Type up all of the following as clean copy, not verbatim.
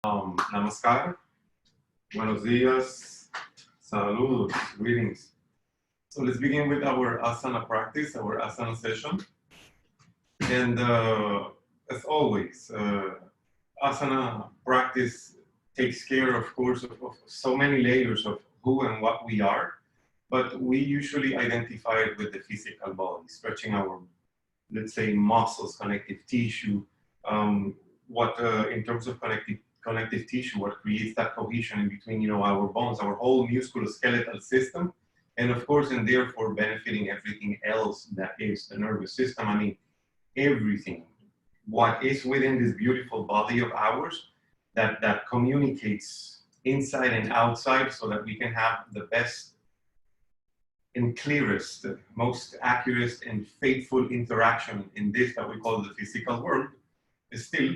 Namaskar, buenos dias, saludos, greetings. So let's begin with our asana practice, our asana session. And as always, asana practice takes care, of course, of so many layers of who and what we are, but we usually identify it with the physical body, stretching our, let's say, muscles, connective tissue, in terms of connective tissue, what creates that cohesion in between, our bones, our whole musculoskeletal system, and of course, and therefore benefiting everything else that is the nervous system. I mean, everything, what is within this beautiful body of ours that communicates inside and outside so that we can have the best and clearest, most accurate and faithful interaction in this that we call the physical world, is still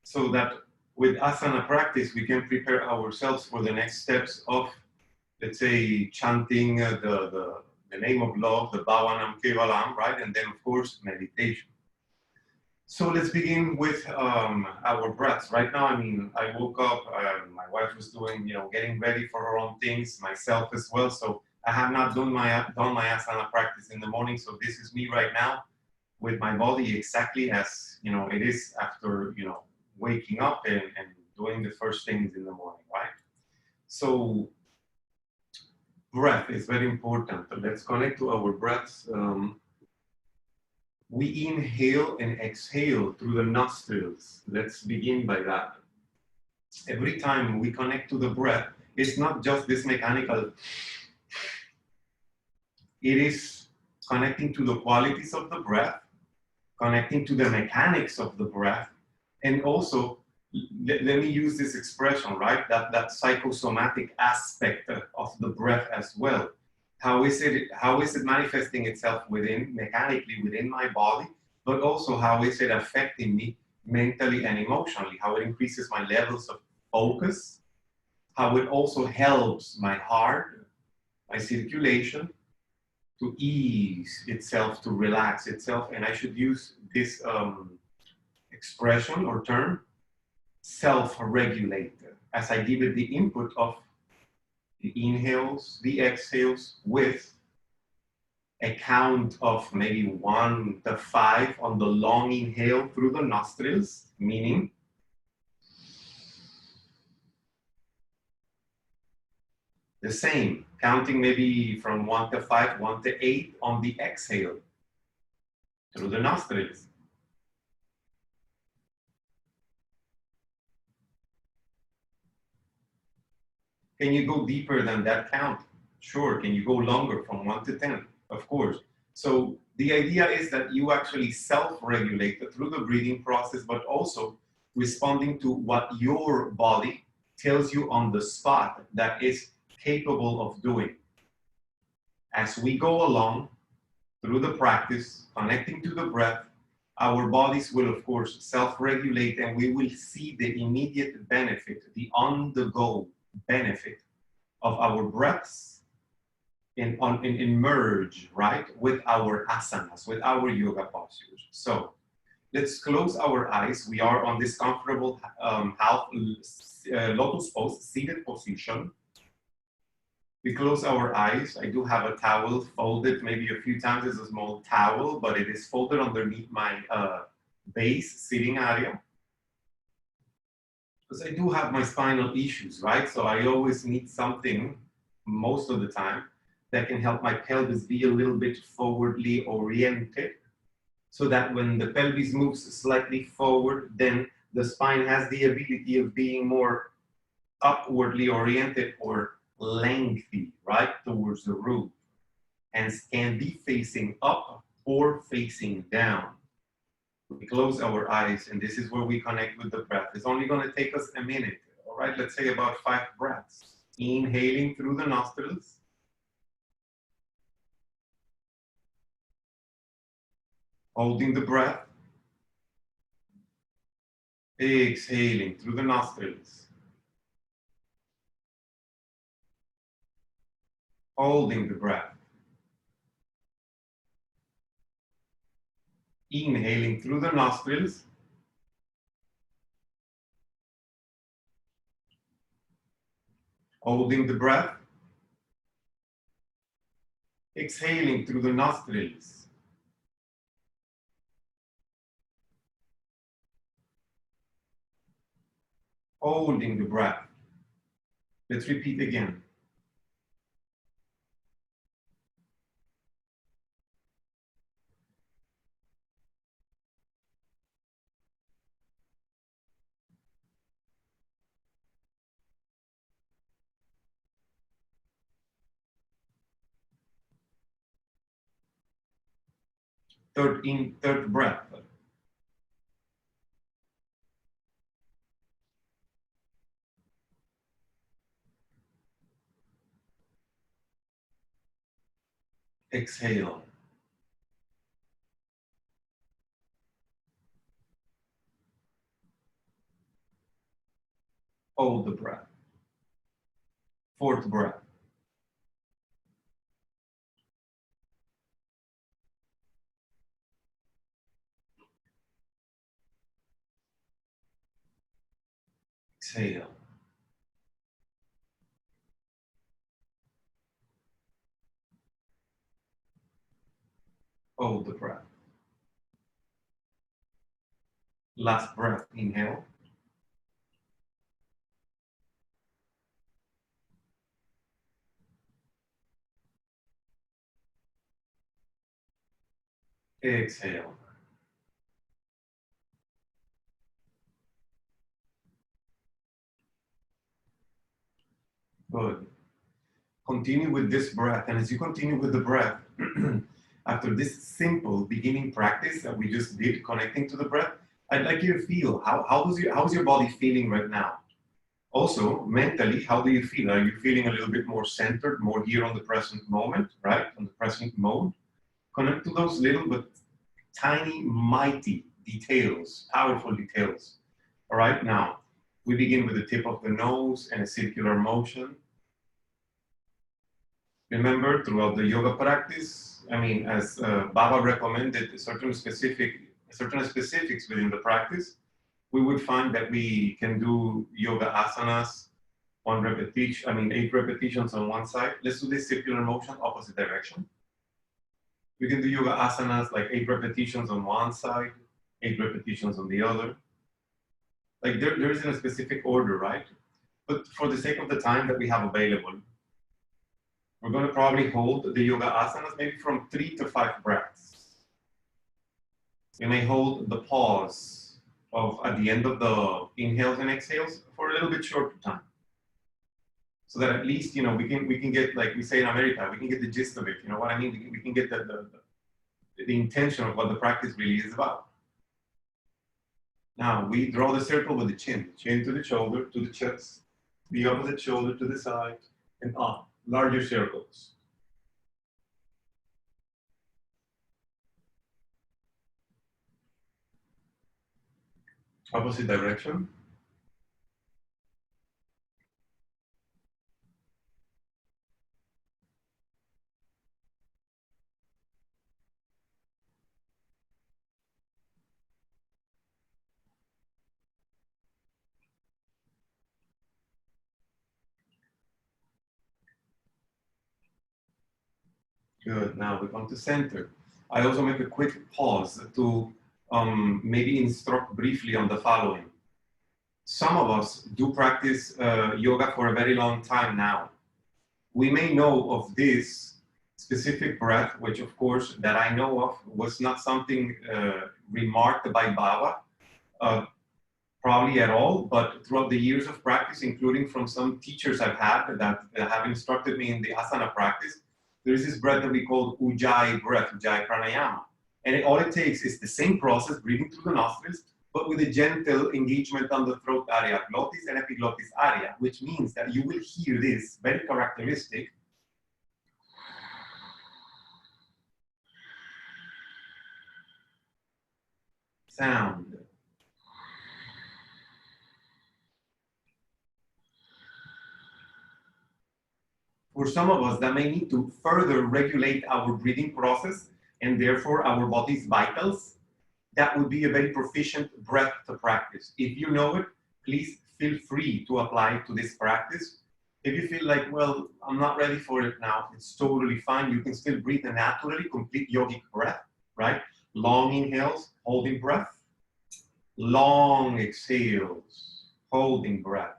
so that with asana practice, we can prepare ourselves for the next steps of, let's say, chanting the name of love, the Bhavanam Kevalam, right? And then, of course, meditation. So let's begin with our breaths. Right now, I mean, I woke up, my wife was doing, getting ready for her own things, myself as well. So I have not done my asana practice in the morning. So this is me right now with my body exactly as, it is after, waking up and doing the first things in the morning, right? So breath is very important. Let's connect to our breaths. We inhale and exhale through the nostrils. Let's begin by that. Every time we connect to the breath, it's not just this mechanical, it is connecting to the qualities of the breath, connecting to the mechanics of the breath, and also, let me use this expression, right? That psychosomatic aspect of the breath as well. How is it manifesting itself mechanically within my body, but also how is it affecting me mentally and emotionally, how it increases my levels of focus, how it also helps my heart, my circulation to ease itself, to relax itself. And I should use this expression or term, self-regulate, as I give it the input of the inhales, the exhales, with a count of maybe 1 to 5 on the long inhale through the nostrils, meaning the same, counting maybe from 1 to 5, 1 to 8 on the exhale through the nostrils. Can you go deeper than that count? Sure. Can you go longer from 1 to 10? Of course. So the idea is that you actually self-regulate through the breathing process, but also responding to what your body tells you on the spot that is capable of doing. As we go along through the practice, connecting to the breath, our bodies will, of course, self-regulate, and we will see the immediate benefit, the on-the-go benefit of our breaths in merge, right, with our asanas, with our yoga postures. So let's close our eyes. We are on this comfortable half lotus pose, seated position. We close our eyes. I do have a towel folded maybe a few times. It's a small towel, but it is folded underneath my base sitting area. Because I do have my spinal issues, right? So I always need something, most of the time, that can help my pelvis be a little bit forwardly oriented, so that when the pelvis moves slightly forward, then the spine has the ability of being more upwardly oriented or lengthy, right, towards the roof, and can be facing up or facing down. We close our eyes, and this is where we connect with the breath. It's only going to take us a minute, all right? Let's say about 5 breaths. Inhaling through the nostrils. Holding the breath. Exhaling through the nostrils. Holding the breath. Inhaling through the nostrils. Holding the breath. Exhaling through the nostrils. Holding the breath. Let's repeat again. Third breath. Exhale. Hold the breath. Fourth breath. Exhale. Hold the breath. Last breath. Inhale. Exhale. Good. Continue with this breath. And as you continue with the breath, after this simple beginning practice that we just did, connecting to the breath, I'd like you to feel how's your body feeling right now? Also, mentally, how do you feel? Are you feeling a little bit more centered, more here on the present moment, right? On the present mode? Connect to those little but tiny, mighty details, powerful details. All right, now we begin with the tip of the nose and a circular motion. Remember, throughout the yoga practice, as Baba recommended certain specifics within the practice, we would find that we can do yoga asanas, 8 repetitions on one side. Let's do this circular motion, opposite direction. We can do yoga asanas like 8 repetitions on one side, 8 repetitions on the other. Like there isn't a specific order, right? But for the sake of the time that we have available, we're going to probably hold the yoga asanas maybe from 3 to 5 breaths. You may hold the pause at the end of the inhales and exhales for a little bit shorter time. So that at least, we can get, like we say in America, we can get the gist of it. You know what I mean? We can get the intention of what the practice really is about. Now, we draw the circle with the chin to the shoulder, to the chest, the opposite shoulder to the side, and up, larger circles. Opposite direction. Good, now we come to center. I also make a quick pause to maybe instruct briefly on the following. Some of us do practice yoga for a very long time now. We may know of this specific breath, which of course that I know of was not something remarked by Baba, probably at all, but throughout the years of practice, including from some teachers I've had that have instructed me in the asana practice, there is this breath that we call Ujjayi breath, Ujjayi pranayama. And all it takes is the same process, breathing through the nostrils, but with a gentle engagement on the throat area, glottis and epiglottis area, which means that you will hear this very characteristic sound. For some of us, that may need to further regulate our breathing process and therefore our body's vitals. That would be a very proficient breath to practice. If you know it, please feel free to apply it to this practice. If you feel like, well, I'm not ready for it now, it's totally fine. You can still breathe naturally, complete yogic breath, right? Long inhales, holding breath. Long exhales, holding breath.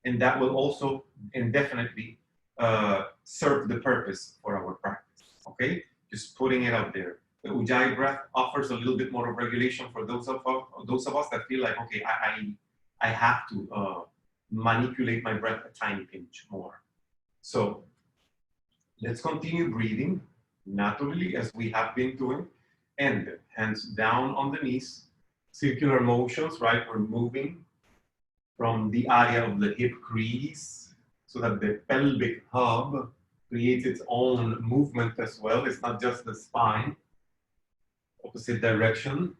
And that will also indefinitely serve the purpose for our practice, okay? Just putting it out there. The Ujjayi breath offers a little bit more of regulation for those of us that feel like, okay, I have to manipulate my breath a tiny pinch more. So let's continue breathing naturally as we have been doing, and hands down on the knees, circular motions, right? We're moving from the area of the hip crease so that the pelvic hub creates its own movement as well. It's not just the spine. Opposite direction.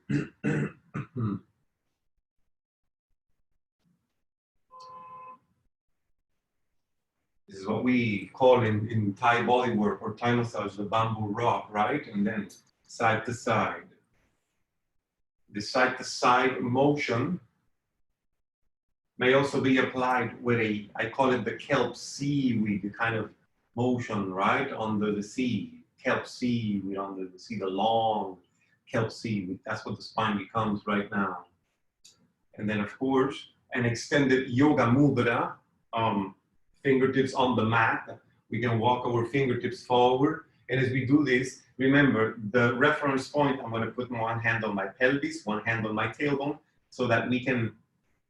This is what we call in Thai body work or Thai massage the bamboo rock, right? And then side to side. The side to side motion may also be applied with I call it the kelp seaweed kind of motion, right? Under the sea, kelp seaweed under the sea, the long kelp seaweed. That's what the spine becomes right now. And then, of course, an extended yoga mudra, fingertips on the mat. We can walk our fingertips forward. And as we do this, remember the reference point, I'm going to put one hand on my pelvis, one hand on my tailbone, so that we can,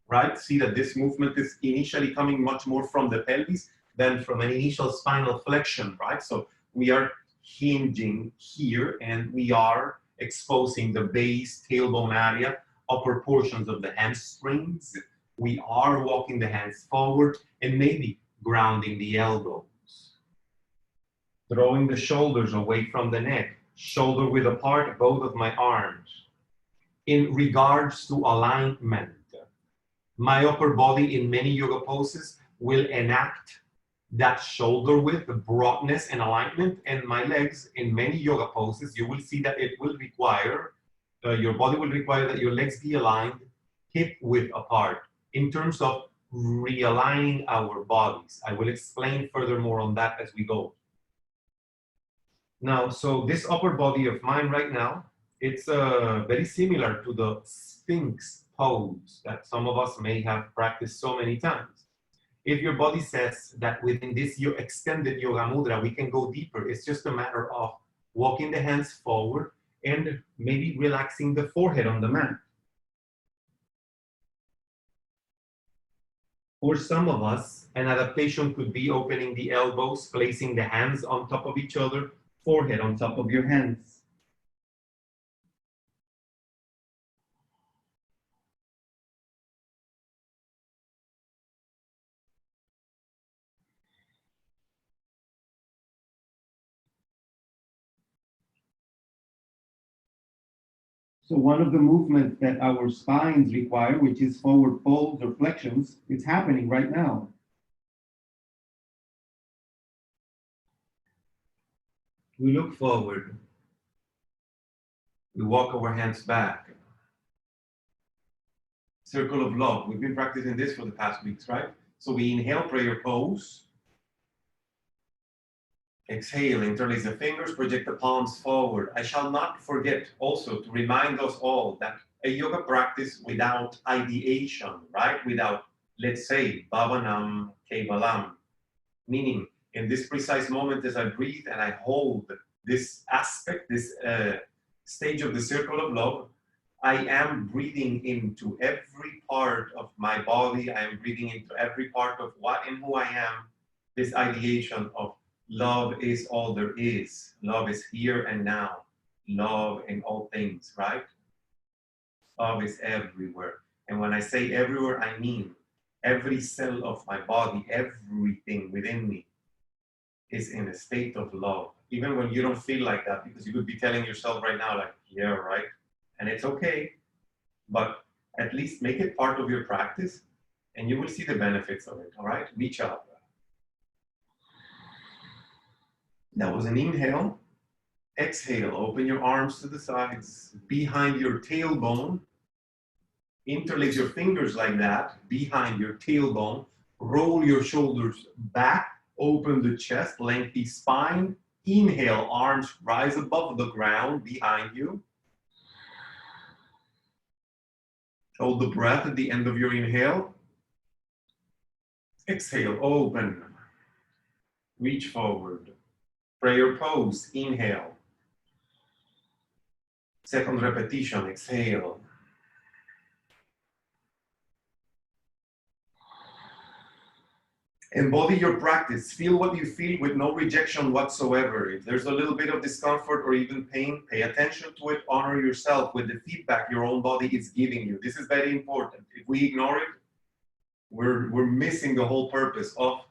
right, see that this movement is initially coming much more from the pelvis than from an initial spinal flexion, right? So we are hinging here and we are exposing the base, tailbone area, upper portions of the hamstrings. We are walking the hands forward and maybe grounding the elbows. Throwing the shoulders away from the neck, shoulder width apart, both of my arms. In regards to alignment, my upper body in many yoga poses will enact that shoulder width, broadness and alignment, and my legs in many yoga poses, you will see that it will require, your body will require that your legs be aligned hip width apart in terms of realigning our bodies. I will explain furthermore on that as we go. Now, so this upper body of mine right now, it's very similar to the Sphinx pose that some of us may have practiced so many times. If your body says that within this extended yoga mudra, we can go deeper, it's just a matter of walking the hands forward and maybe relaxing the forehead on the mat. For some of us, an adaptation could be opening the elbows, placing the hands on top of each other, forehead on top of your hands. So one of the movements that our spines require, which is forward folds or flexions, it's happening right now. We look forward. We walk our hands back. Circle of love. We've been practicing this for the past weeks, right? So we inhale, prayer pose. Exhale, interlace the fingers, project the palms forward. I shall not forget also to remind us all that a yoga practice without ideation, right? Without, let's say, bhavanam kevalam, meaning in this precise moment as I breathe and I hold this aspect, this stage of the circle of love, I am breathing into every part of my body. I am breathing into every part of what and who I am. This ideation of love is all there is. Love is here and now. Love in all things, right? Love is everywhere. And when I say everywhere, I mean every cell of my body, everything within me is in a state of love. Even when you don't feel like that, because you could be telling yourself right now, like, yeah, right? And it's okay, but at least make it part of your practice and you will see the benefits of it, all right? Reach out. That was an inhale. Exhale, open your arms to the sides, behind your tailbone. Interlace your fingers like that, behind your tailbone. Roll your shoulders back, open the chest, lengthy spine. Inhale, arms rise above the ground behind you. Hold the breath at the end of your inhale. Exhale, open. Reach forward. Prayer pose, inhale. Second repetition, exhale. Embody your practice. Feel what you feel with no rejection whatsoever. If there's a little bit of discomfort or even pain, pay attention to it. Honor yourself with the feedback your own body is giving you. This is very important. If we ignore it, we're missing the whole purpose of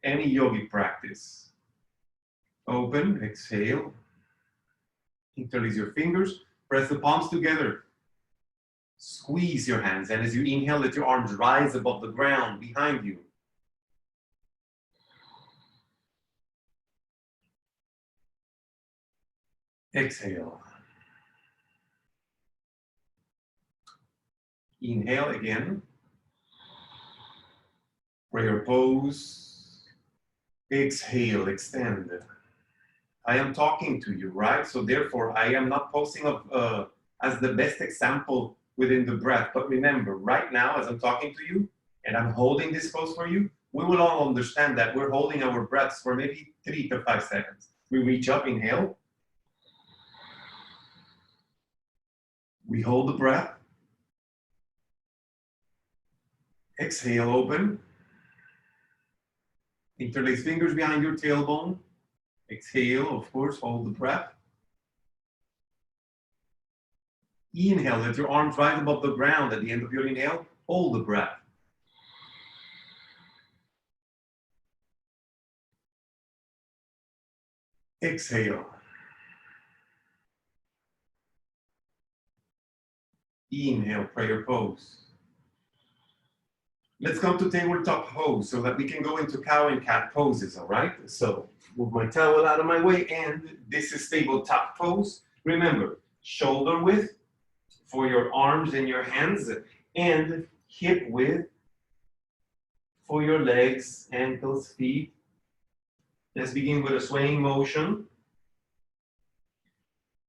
any yogic practice. Open, exhale. Interlace your fingers. Press the palms together. Squeeze your hands. And as you inhale, let your arms rise above the ground behind you. Exhale. Inhale again. Prayer pose. Exhale, extend. I am talking to you, right? So therefore, I am not posing up as the best example within the breath. But remember, right now, as I'm talking to you, and I'm holding this pose for you, we will all understand that we're holding our breaths for maybe 3 to 5 seconds. We reach up, inhale. We hold the breath. Exhale, open. Interlace fingers behind your tailbone. Exhale, of course, hold the breath. Inhale, let your arms rise above the ground at the end of your inhale. Hold the breath. Exhale. Inhale, prayer pose. Let's come to tabletop pose so that we can go into cow and cat poses, all right? So move my towel out of my way, and this is tabletop pose. Remember, shoulder width for your arms and your hands, and hip width for your legs, ankles, feet. Let's begin with a swaying motion.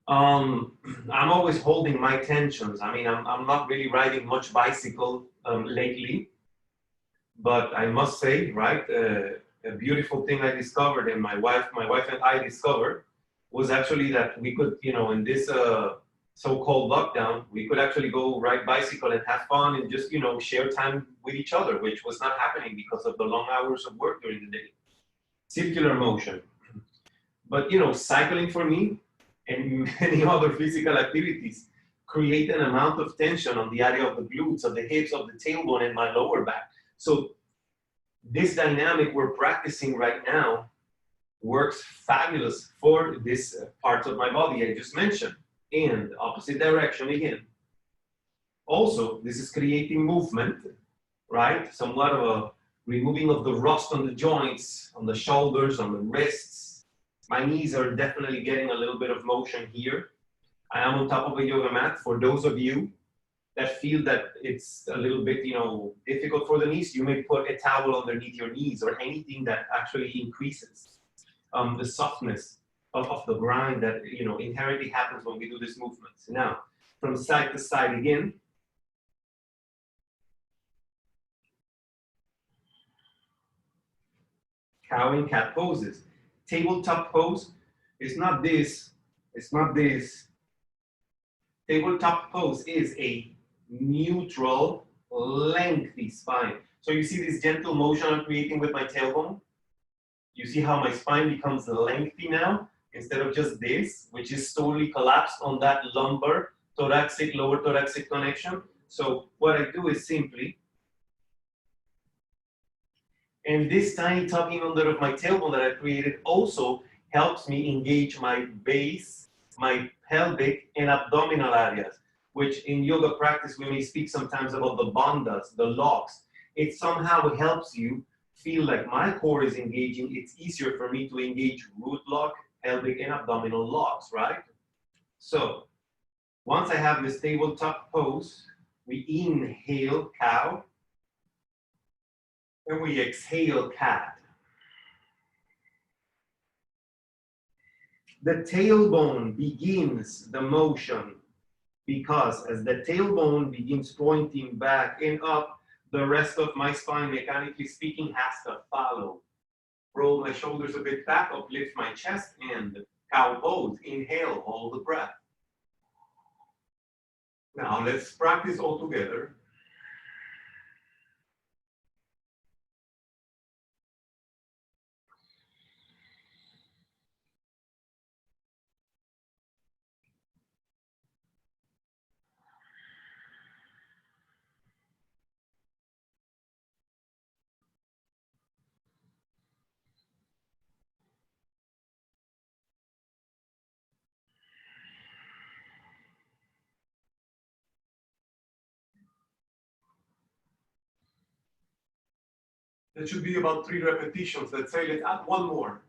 I'm always holding my tensions. I mean, I'm not really riding much bicycle lately, but I must say, right, a beautiful thing I discovered, and my wife and I discovered, was actually that we could, you know, in this so-called lockdown, we could actually go ride bicycle and have fun and just, you know, share time with each other, which was not happening because of the long hours of work during the day. Circular motion. But, you know, cycling for me and many other physical activities create an amount of tension on the area of the glutes, of the hips, of the tailbone, and my lower back. So this dynamic we're practicing right now works fabulous for this part of my body I just mentioned. And opposite direction again. Also, this is creating movement, right? Somewhat of a removing of the rust on the joints, on the shoulders, on the wrists. My knees are definitely getting a little bit of motion here. I am on top of a yoga mat. For those of you that feel that it's a little bit, you know, difficult for the knees, you may put a towel underneath your knees or anything that actually increases the softness of the grind that, you know, inherently happens when we do this movement. Now, from side to side again. Cow and cat poses. Tabletop pose is not this, it's not this. Tabletop pose is a neutral, lengthy spine. So you see this gentle motion I'm creating with my tailbone? You see how my spine becomes lengthy now, instead of just this, which is totally collapsed on that lumbar, thoracic, lower thoracic connection. So what I do is simply, and this tiny tucking under of my tailbone that I created also helps me engage my base, my pelvic and abdominal areas, which in yoga practice we may speak sometimes about the bandhas, the locks. It somehow helps you feel like my core is engaging. It's easier for me to engage root lock, pelvic and abdominal locks, right? So once I have this tabletop pose, we inhale cow, And we exhale, cat. The tailbone begins the motion because as the tailbone begins pointing back and up, the rest of my spine, mechanically speaking, has to follow. Roll my shoulders a bit back, uplift my chest, and cow pose. Inhale, hold the breath. Now let's practice all together. That should be about 3 repetitions. Let's say, let's add one more.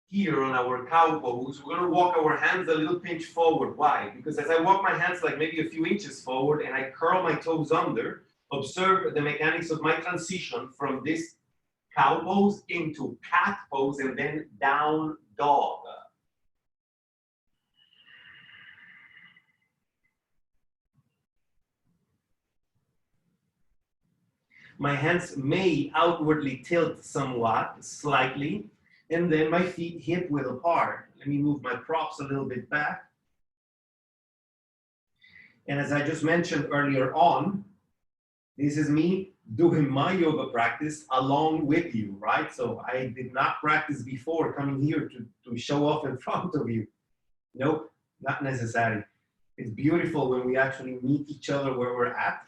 Here on our cow pose, we're gonna walk our hands a little pinch forward. Why? Because as I walk my hands like maybe a few inches forward and I curl my toes under, observe the mechanics of my transition from this cow pose into cat pose and then down dog. My hands may outwardly tilt somewhat, slightly, and then my feet hip width apart. Let me move my props a little bit back. And as I just mentioned earlier on, this is me doing my yoga practice along with you, right? So I did not practice before coming here to show off in front of you. Nope, not necessary. It's beautiful when we actually meet each other where we're at,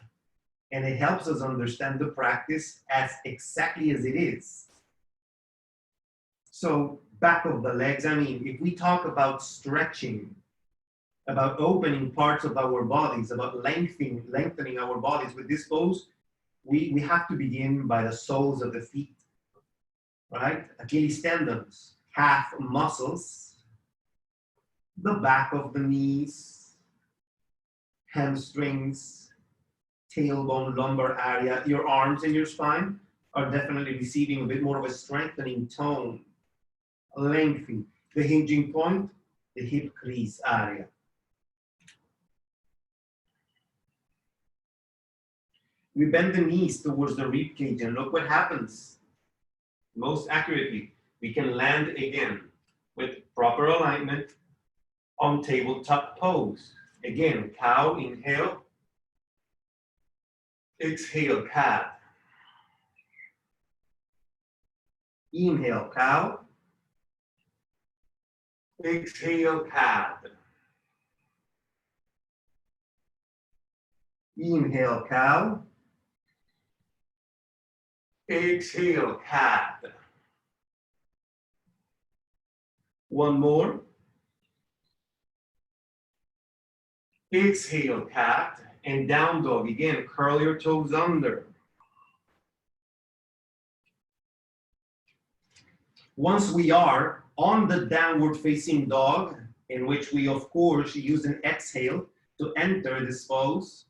and it helps us understand the practice as exactly as it is. So back of the legs, I mean, if we talk about stretching, about opening parts of our bodies, about lengthening our bodies with this pose, we have to begin by the soles of the feet, right? Achilles tendons, calf muscles, the back of the knees, hamstrings, tailbone, lumbar area. Your arms and your spine are definitely receiving a bit more of a strengthening tone, lengthy. The hinging point, the hip crease area. We bend the knees towards the rib cage and look what happens. Most accurately, we can land again with proper alignment on tabletop pose. Again, cow, inhale. Exhale, cat. Inhale, cow. Exhale, cat. Inhale, cow. Exhale, cat. One more. Exhale, cat. And down dog. Again, curl your toes under. Once we are on the downward facing dog, in which we of course use an exhale to enter this pose,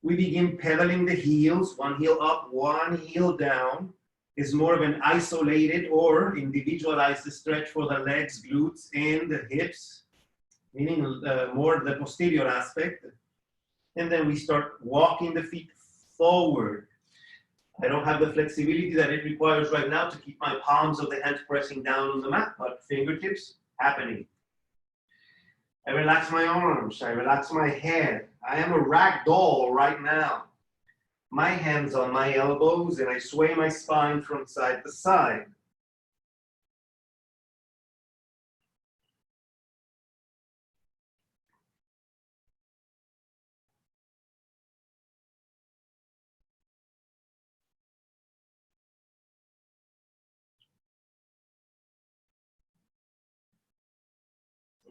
we begin pedaling the heels, one heel up, one heel down. Is more of an isolated or individualized stretch for the legs, glutes, and the hips, meaning more the posterior aspect. And then we start walking the feet forward. I don't have the flexibility that it requires right now to keep my palms of the hands pressing down on the mat, but fingertips happening. I relax my arms, I relax my head. I am a rag doll right now. My hands on my elbows and I sway my spine from side to side.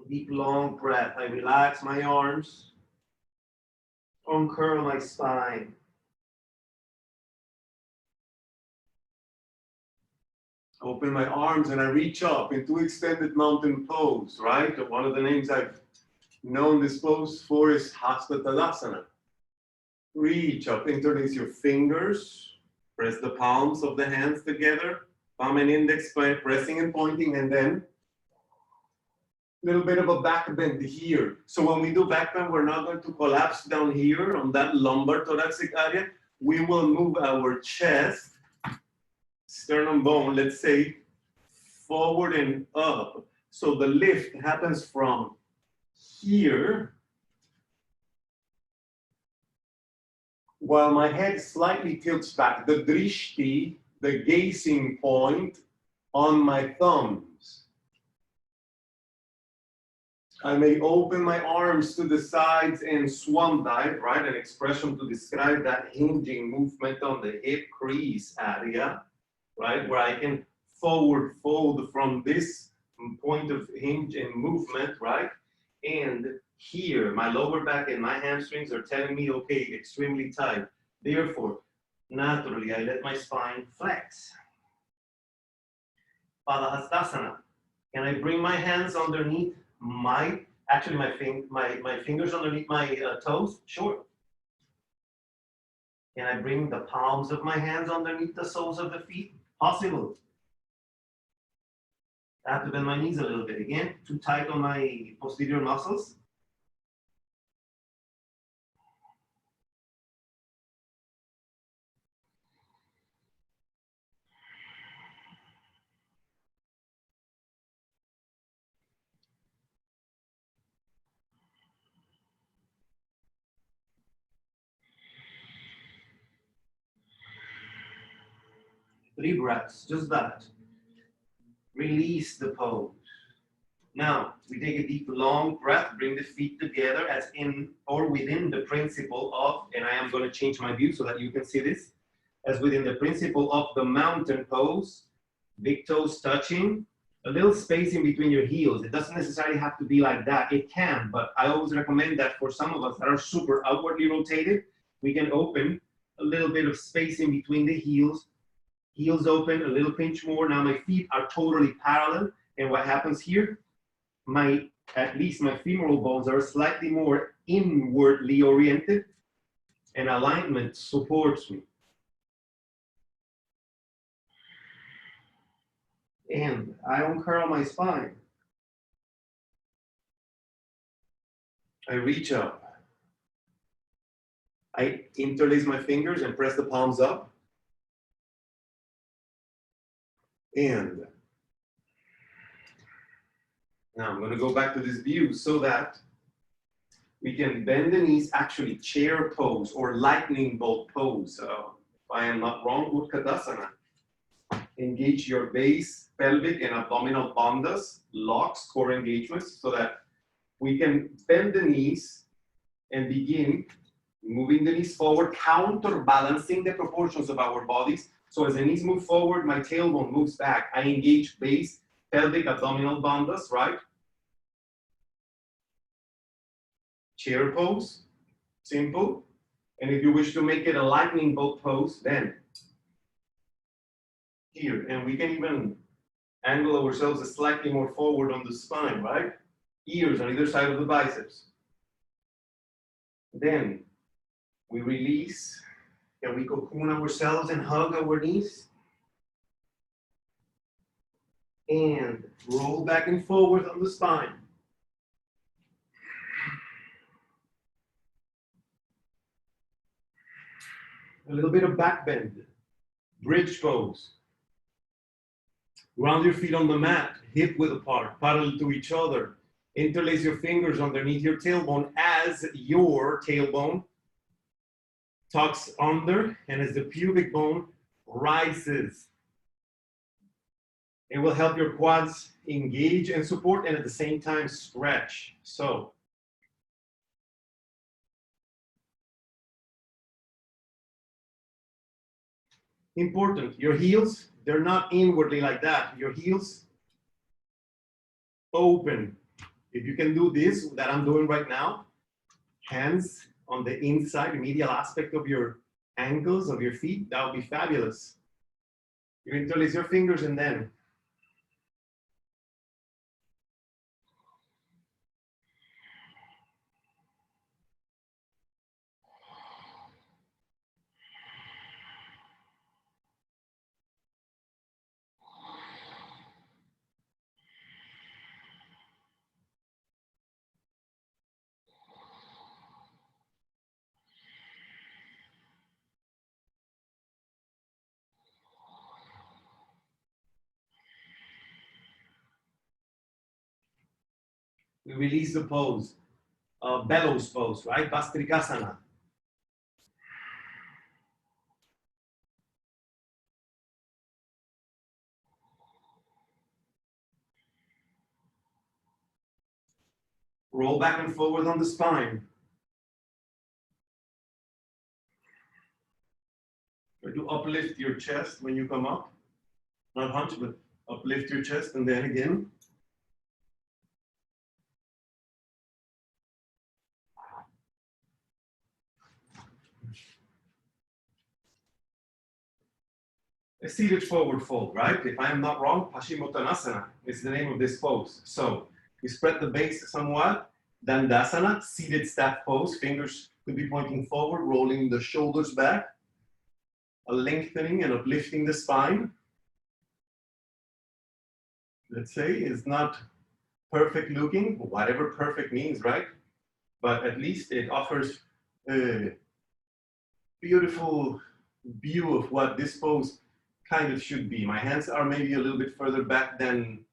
Deep, long breath. I relax my arms, uncurl my spine. Open my arms and I reach up into extended mountain pose, right? One of the names I've known this pose for is Hasta Tadasana. Reach up, interlace your fingers, press the palms of the hands together, palm and index pressing and pointing, and then a little bit of a back bend here. So when we do back bend, we're not going to collapse down here on that lumbar thoracic area. We will move our chest, sternum bone, let's say, forward and up. So the lift happens from here, while my head slightly tilts back, the drishti, the gazing point on my thumbs. I may open my arms to the sides and swan dive, right? An expression to describe that hinging movement on the hip crease area, right? Where I can forward fold from this point of hinge and movement, right? And here, my lower back and my hamstrings are telling me, okay, extremely tight. Therefore, naturally, I let my spine flex. Padahastasana. Can I bring my hands underneath my fingers underneath my toes? Sure. Can I bring the palms of my hands underneath the soles of the feet? Possible. I have to bend my knees a little bit. Again, too tight on my posterior muscles. Three breaths, just that. Release the pose. Now, we take a deep, long breath, bring the feet together as in or within the principle of, and I am going to change my view so that you can see this, as within the principle of the mountain pose, big toes touching, a little space in between your heels. It doesn't necessarily have to be like that. It can, but I always recommend that for some of us that are super outwardly rotated, we can open a little bit of space in between the heels. Heels open, a little pinch more. Now my feet are totally parallel. And what happens here? At least my femoral bones are slightly more inwardly oriented, and alignment supports me. And I uncurl my spine. I reach up. I interlace my fingers and press the palms up. And now I'm going to go back to this view so that we can bend the knees, actually chair pose or lightning bolt pose. If I am not wrong, Utkatasana. Engage your base, pelvic, and abdominal bandhas, locks, core engagements, so that we can bend the knees and begin moving the knees forward, counterbalancing the proportions of our bodies. So as the knees move forward, my tailbone moves back. I engage base, pelvic, abdominal bandhas, right? Chair pose, simple. And if you wish to make it a lightning bolt pose, then here. And we can even angle ourselves slightly more forward on the spine, right? Ears on either side of the biceps. Then we release and we cocoon ourselves and hug our knees. And roll back and forward on the spine. A little bit of back bend. Bridge pose. Ground your feet on the mat, hip width apart, parallel to each other. Interlace your fingers underneath your tailbone as your tailbone tucks under and as the pubic bone rises. It will help your quads engage and support and at the same time stretch. So, important, your heels, they're not inwardly like that. Your heels open. If you can do this that I'm doing right now, hands on the inside, medial aspect of your ankles, of your feet, that would be fabulous. You interlace your fingers and then we release the pose, bellows pose, right? Bastrikasana. Roll back and forward on the spine. Try to uplift your chest when you come up. Not hunch, but uplift your chest and then again. A seated forward fold, right? If I am not wrong, Paschimottanasana is the name of this pose. So you spread the base somewhat. Dandasana, seated staff pose. Fingers could be pointing forward, rolling the shoulders back. A lengthening and uplifting the spine. Let's say is not perfect looking, whatever perfect means, right? But at least it offers a beautiful view of what this pose kind of should be. My hands are maybe a little bit further back than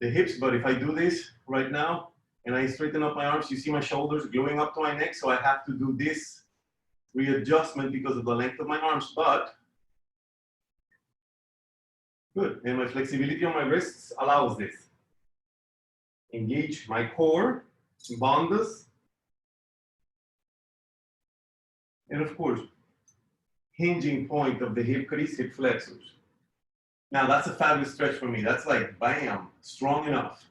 the hips, but if I do this right now and I straighten up my arms, you see my shoulders gluing up to my neck, so I have to do this readjustment because of the length of my arms, but good. And my flexibility on my wrists allows this. Engage my core, bandhas, and of course, hinging point of the hip crease, hip flexors. Now that's a fabulous stretch for me. That's like, bam, strong enough.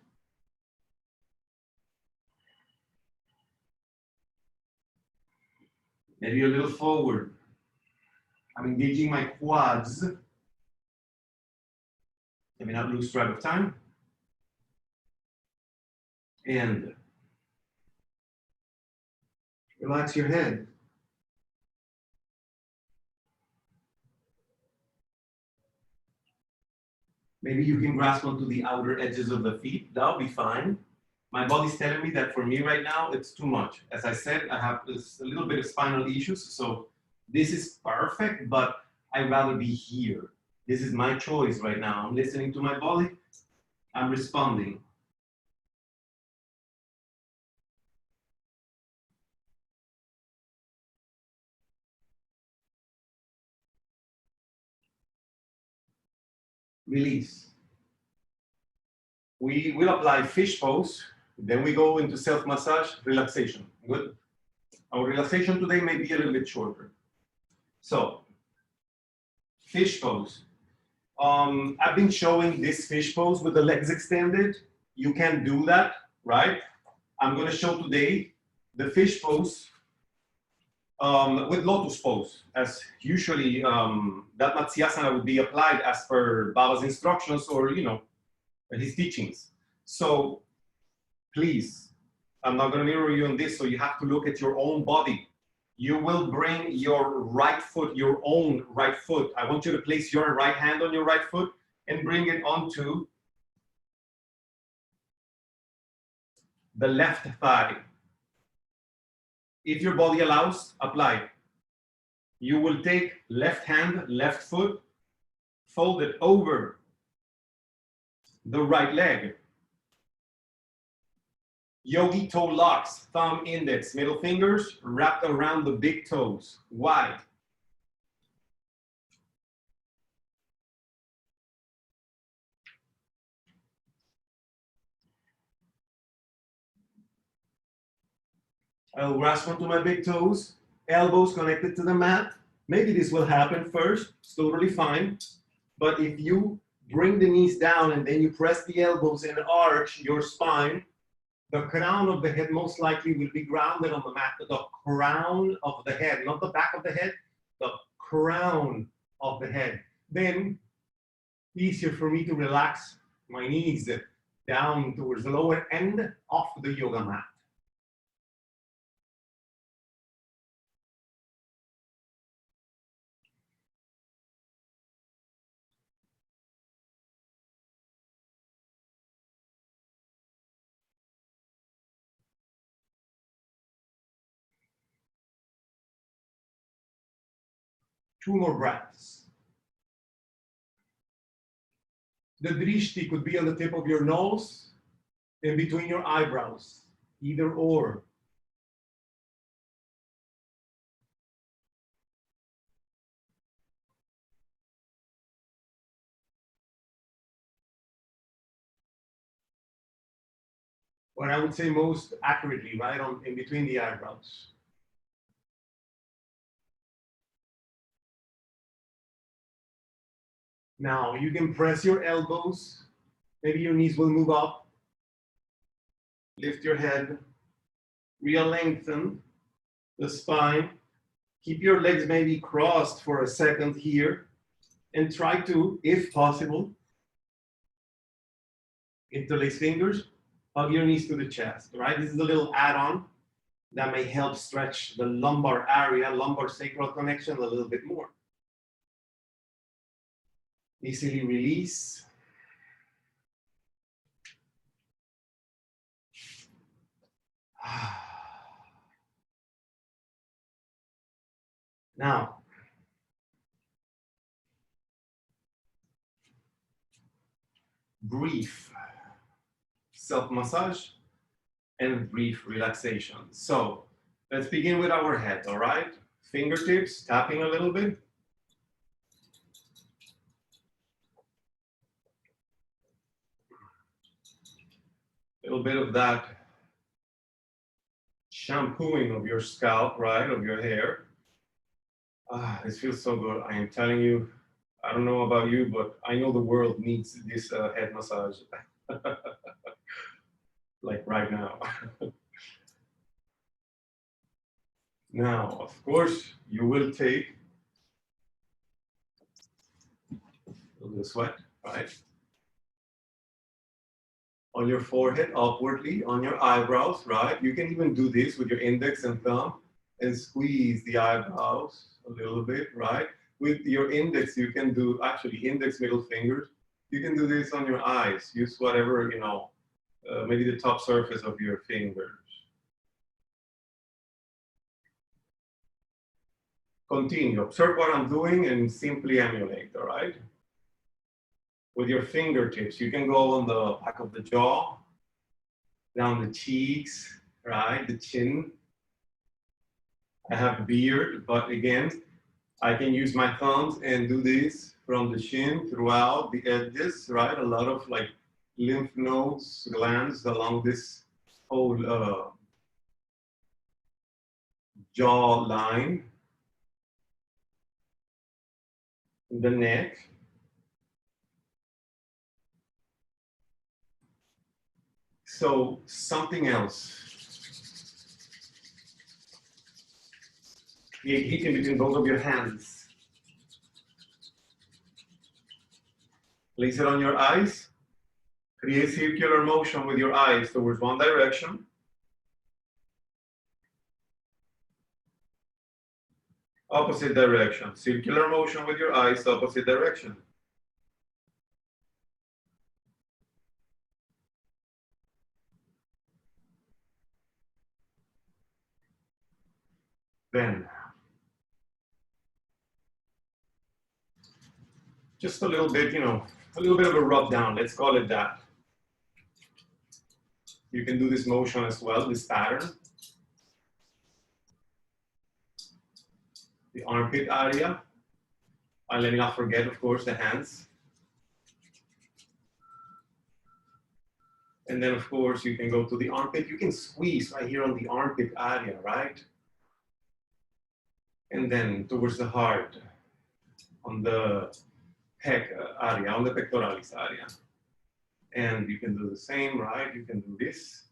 Maybe a little forward. I'm engaging my quads. Let me not lose track of time. And relax your head. Maybe you can grasp onto the outer edges of the feet. That'll be fine. My body's telling me that for me right now, it's too much. As I said, I have a little bit of spinal issues. So this is perfect, but I'd rather be here. This is my choice right now. I'm listening to my body. I'm responding. Release. We will apply fish pose, then we go into self-massage, relaxation. Good. Our relaxation today may be a little bit shorter. So, fish pose. I've been showing this fish pose with the legs extended. You can do that, right? I'm going to show today the fish pose with lotus pose, as usually that Matsyasana would be applied as per Baba's instructions or, his teachings. So please, I'm not going to mirror you on this, so you have to look at your own body. You will bring your right foot, your own right foot. I want you to place your right hand on your right foot and bring it onto the left thigh. If your body allows, apply. You will take left hand, left foot, fold it over the right leg. Yogi toe locks, thumb, index, middle fingers wrapped around the big toes, wide. I'll grasp onto my big toes, elbows connected to the mat. Maybe this will happen first, it's totally fine. But if you bring the knees down and then you press the elbows and arch your spine, the crown of the head most likely will be grounded on the mat. The crown of the head, not the back of the head, the crown of the head. Then easier for me to relax my knees down towards the lower end of the yoga mat. Two more breaths. The drishti could be on the tip of your nose and between your eyebrows, either or. Or I would say most accurately, right on in between the eyebrows. Now you can press your elbows. Maybe your knees will move up. Lift your head. Real lengthen the spine. Keep your legs maybe crossed for a second here. And try to, if possible, interlace fingers, hug your knees to the chest, right? This is a little add-on that may help stretch the lumbar area, lumbar sacral connection a little bit more. Easily release. Now, brief self-massage and brief relaxation. So let's begin with our head, all right? Fingertips, tapping a little bit. A little bit of that shampooing of your scalp, right, of your hair. This feels so good. I am telling you, I don't know about you, but I know the world needs this head massage. Like right now. Now, of course, you will take a little bit of sweat, right? On your forehead, upwardly, on your eyebrows, right? You can even do this with your index and thumb and squeeze the eyebrows a little bit, right? With your index, you can do, actually, index, middle fingers. You can do this on your eyes. Use whatever, you know, maybe the top surface of your fingers. Continue. Observe what I'm doing and simply emulate, all right? With your fingertips, you can go on the back of the jaw, down the cheeks, right? The chin. I have a beard, but again, I can use my thumbs and do this from the chin throughout the edges, right? A lot of like lymph nodes, glands along this whole jaw line. The neck. So something else. Create heat in between both of your hands. Place it on your eyes. Create circular motion with your eyes towards one direction. Opposite direction. Circular motion with your eyes, opposite direction. Then, just a little bit, you know, a little bit of a rub down, let's call it that. You can do this motion as well, this pattern. The armpit area. And let me not forget, of course, the hands. And then, of course, you can go to the armpit. You can squeeze right here on the armpit area, right? And then towards the heart, on the pec area, on the pectoralis area. And you can do the same, right? You can do this.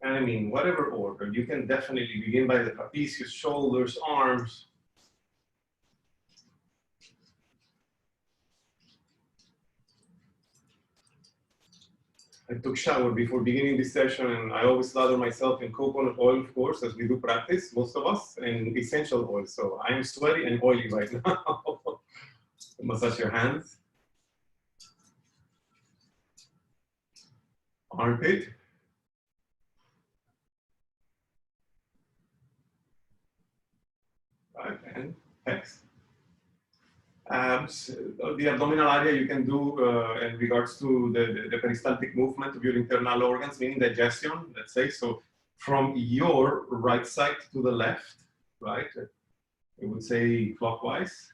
And I mean, whatever order, you can definitely begin by the trapezius, shoulders, arms. I took shower before beginning this session, and I always lather myself in coconut oil, of course, as we do practice, most of us, and essential oil. So I am sweaty and oily right now. Massage your hands. Armpit. Right, and pecs. Abs, the abdominal area you can do in regards to the peristaltic movement of your internal organs, meaning digestion, let's say. So from your right side to the left, right? I would say clockwise.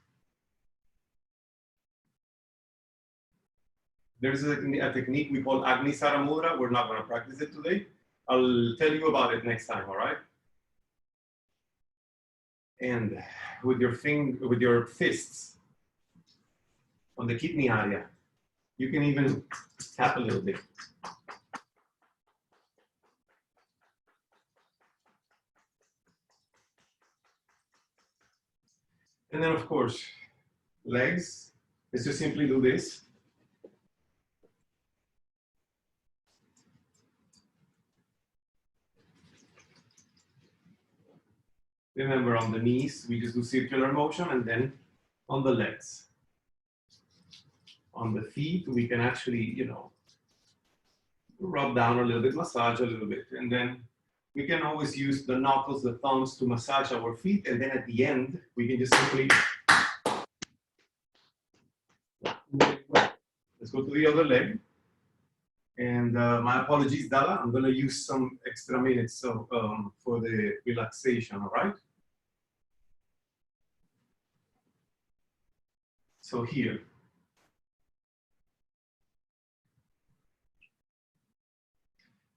There's a technique we call Agni Sara Mudra. We're not going to practice it today. I'll tell you about it next time, all right? And with your fists on the kidney area, you can even tap a little bit. And then, of course, legs. Let's just simply do this. Remember, on the knees, we just do circular motion, and then on the legs. On the feet, we can actually, rub down a little bit, massage a little bit, and then we can always use the knuckles, the thumbs to massage our feet, and then at the end, we can just simply, let's go to the other leg. And my apologies, Dala, I'm gonna use some extra minutes for the relaxation, all right? So here.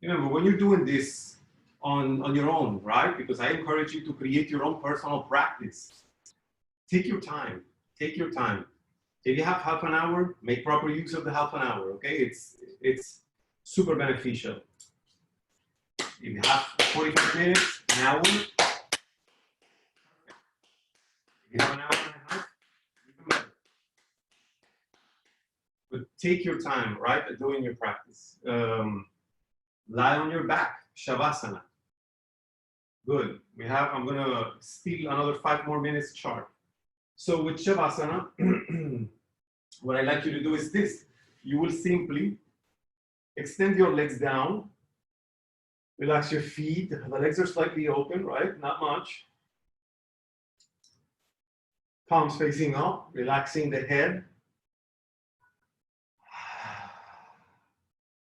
Remember, when you're doing this on your own, right? Because I encourage you to create your own personal practice. Take your time, take your time. If you have half an hour, make proper use of the half an hour, okay? It's super beneficial. If you have 45 minutes, an hour, if you have an hour and a half, even better. But take your time, right, doing your practice. Lie on your back, Shavasana. Good. I'm gonna steal another 5 more minutes chart. So with Shavasana, what I'd like you to do is this. You will simply extend your legs down, relax your feet. The legs are slightly open, right? Not much. Palms facing up, relaxing the head.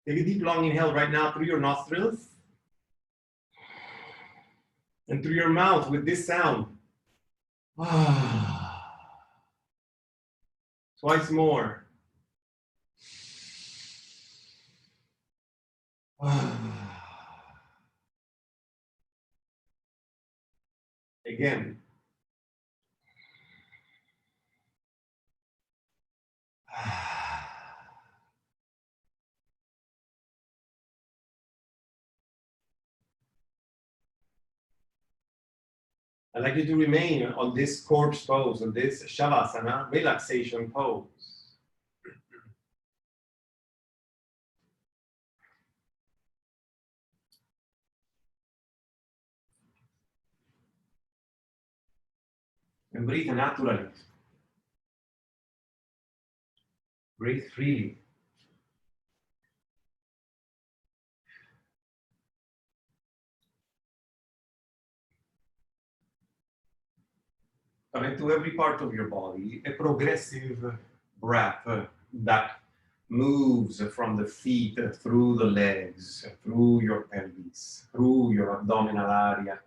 Take a deep, long inhale right now through your nostrils. And through your mouth with this sound. Twice more. Again. I'd like you to remain on this corpse pose, on this Shavasana, relaxation pose. And breathe naturally. Breathe freely. Connect to every part of your body, a progressive breath that moves from the feet through the legs, through your pelvis, through your abdominal area,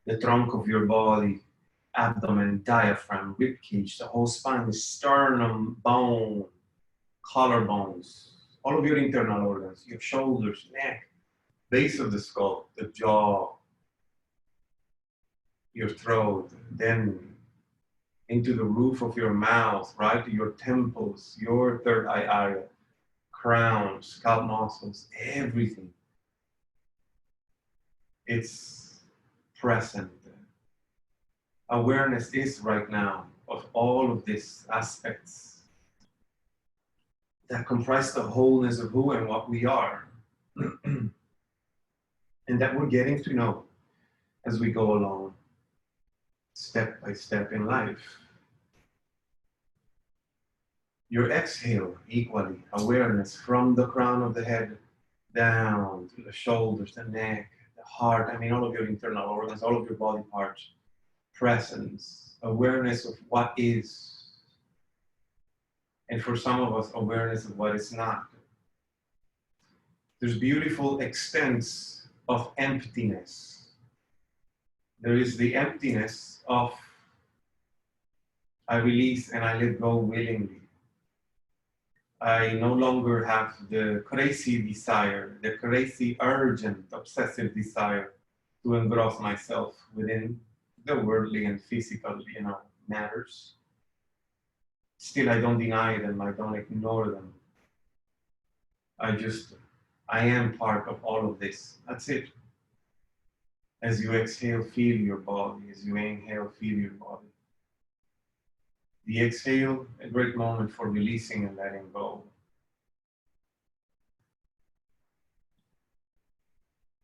the trunk of your body, abdomen, diaphragm, rib cage, the whole spine, the sternum, bone, collarbones, all of your internal organs, your shoulders, neck, base of the skull, the jaw, your throat, then into the roof of your mouth, right to your temples, your third eye area, crown, scalp muscles, everything. It's present. Awareness is right now of all of these aspects. that comprise the wholeness of who and what we are, and that we're getting to know as we go along, step by step in life. Your exhale, equally, awareness from the crown of the head down to the shoulders, the neck, the heart, I mean all of your internal organs, all of your body parts, presence, awareness of what is, and for some of us, awareness of what is not. There's beautiful extents of emptiness. There is the emptiness of I release and I let go willingly. I no longer have the crazy desire, the crazy, urgent, obsessive desire to engross myself within the worldly and physical, matters. Still, I don't deny them, I don't ignore them. I am part of all of this. That's it. As you exhale, feel your body. As you inhale, feel your body. The exhale, a great moment for releasing and letting go.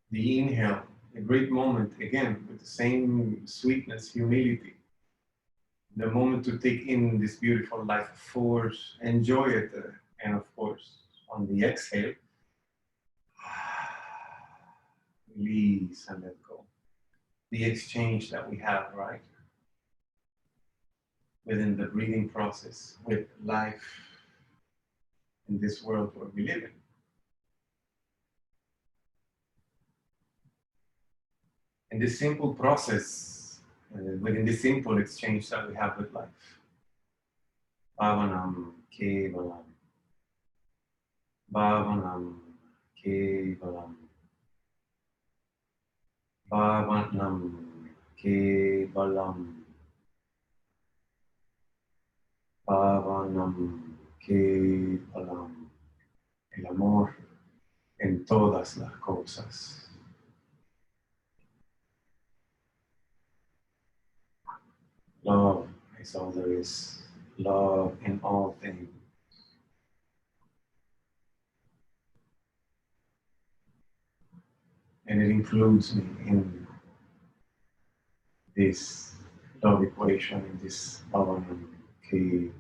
The inhale, a great moment, again, with the same sweetness, humility. The moment to take in this beautiful life force, enjoy it, and of course, on the exhale, release and let go. The exchange that we have, right? Within the breathing process, with life in this world where we live in. In this simple process, within this simple exchange that we have with life. Bhavanam Kevalam. Bhavanam Kevalam. Bhavanam Kevalam. Bhavanam Kevalam. El amor en todas las cosas. Love is all there is. Love in all things. And it includes me in this love equation, in this Bhavanam Kevalam.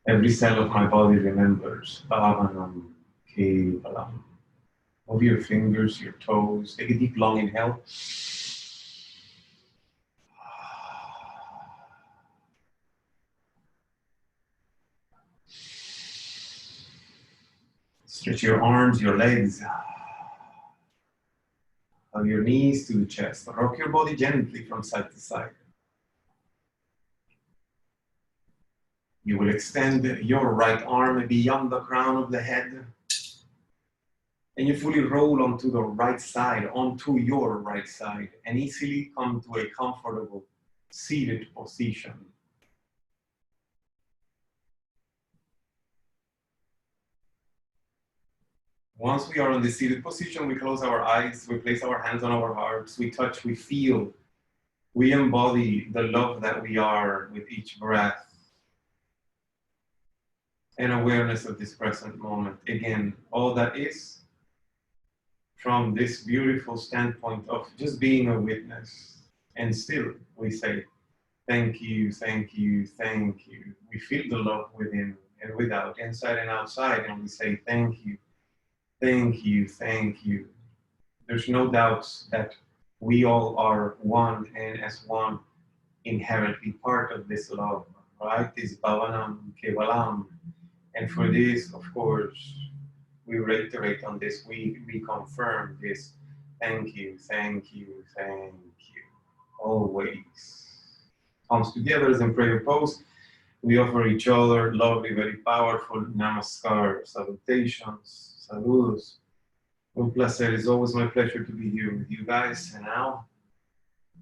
Every cell of my body remembers Bhavanam Kevalam. Move your fingers, your toes. Take a deep, long inhale. Stretch your arms, your legs. Hug your knees to the chest. Rock your body gently from side to side. You will extend your right arm beyond the crown of the head. And you fully roll onto the right side, onto your right side, and easily come to a comfortable seated position. Once we are in the seated position, we close our eyes, we place our hands on our hearts, we touch, we feel, we embody the love that we are with each breath. And awareness of this present moment. Again, all that is from this beautiful standpoint of just being a witness. And still, we say, thank you, thank you, thank you. We feel the love within and without, inside and outside, and we say, thank you, thank you, thank you. There's no doubt that we all are one, and as one, inherently part of this love, right? This Bhavanam Kevalam. And for this, of course, we reiterate on this, we reconfirm this. Thank you, thank you, thank you. Always. Palms together as in prayer pose. We offer each other lovely, very powerful namaskar, salutations, saludos. Un placer. It's always my pleasure to be here with you guys. And now,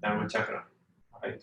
Dharma Chakra. All right.